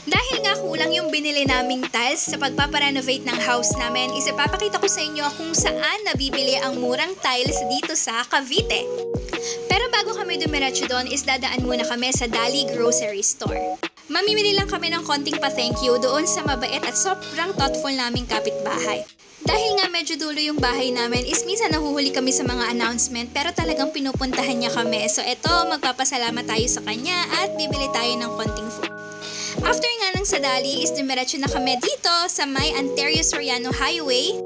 Dahil nga kulang yung binili naming tiles sa pagpaparenovate ng house namin, is ipapakita ko sa inyo kung saan nabibili ang murang tiles dito sa Cavite. Pero bago kami dumiretso doon is dadaan muna kami sa Dali Grocery Store. Mamimili lang kami ng konting pa-thank you doon sa mabait at sobrang thoughtful naming kapitbahay. Dahil nga medyo dulo yung bahay namin is minsan nahuhuli kami sa mga announcement pero talagang pinupuntahan niya kami. So eto, magpapasalamat tayo sa kanya at bibili tayo ng konting food. After nga ng Sadali is dumiretso na kami dito sa may Ontario Soriano Highway.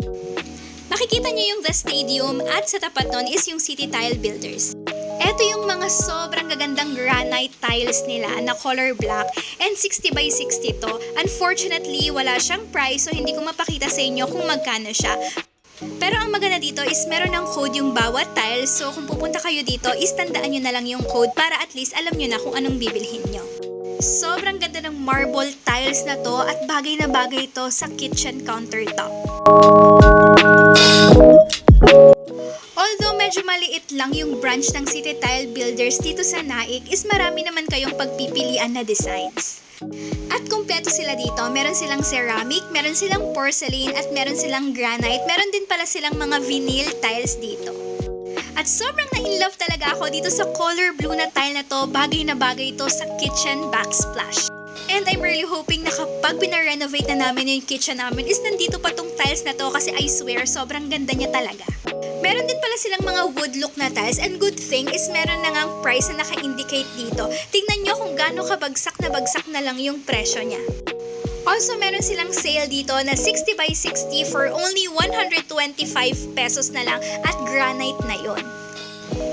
Makikita niyo yung The Stadium at sa tapat nun is yung City Tile Builders. Ito yung mga sobrang gagandang granite tiles nila na color black and 60 by 60 to. Unfortunately, wala siyang price so hindi ko mapakita sa inyo kung magkano siya. Pero ang maganda dito is meron ng code yung bawat tile, so kung pupunta kayo dito is tandaan nyo na lang yung code para at least alam nyo na kung anong bibilhin nyo. Sobrang ganda ng marble tiles na to at bagay na bagay to sa kitchen countertop. Although medyo maliit lang yung branch ng City Tile Builders dito sa Naik, is marami naman kayong pagpipilian na designs. At kumpleto sila dito, meron silang ceramic, meron silang porcelain, at meron silang granite, meron din pala silang mga vinyl tiles dito. At sobrang na-inlove talaga ako dito sa color blue na tile na to, bagay na bagay ito sa kitchen backsplash. And I'm really hoping na kapag pinarenovate na namin yung kitchen namin is nandito pa tong tiles na to kasi I swear sobrang ganda niya talaga. Meron din pala silang mga wood look na tiles and good thing is meron na ngang price na naka-indicate dito. Tingnan nyo kung gaano kabagsak na lang yung presyo niya. Also, meron silang sale dito na 60 by 60 for only 125 pesos na lang at granite na yon.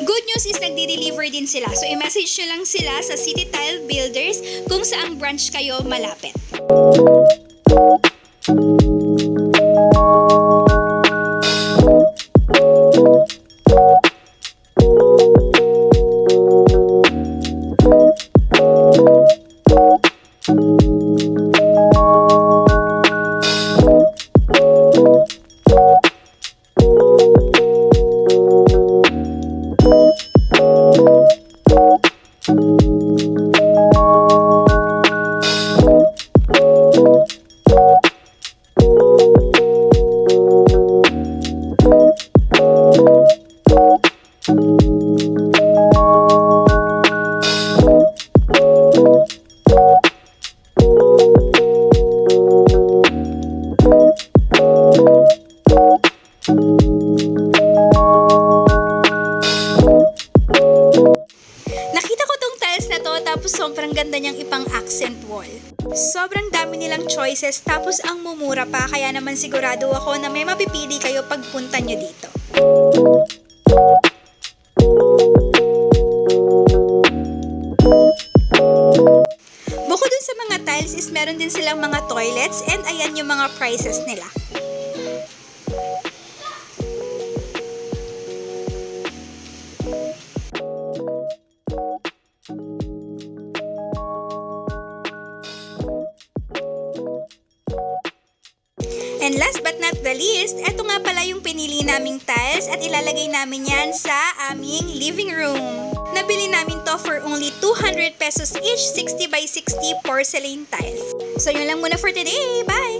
Good news is nagdi-deliver din sila. So, i-message nyo lang sila sa City Tile Builders kung saang branch kayo malapit. Tapos sobrang ganda niyang ipang accent wall. Sobrang dami nilang choices tapos ang mumura pa kaya naman sigurado ako na may mapipili kayo pagpunta niyo dito. Bukod dun sa mga tiles is meron din silang mga toilets and ayan yung mga prices nila. And last but not the least, eto nga pala yung pinili naming tiles at ilalagay namin yan sa aming living room. Nabili namin to for only 200 pesos each, 60 by 60 porcelain tiles. So yun lang muna for today. Bye!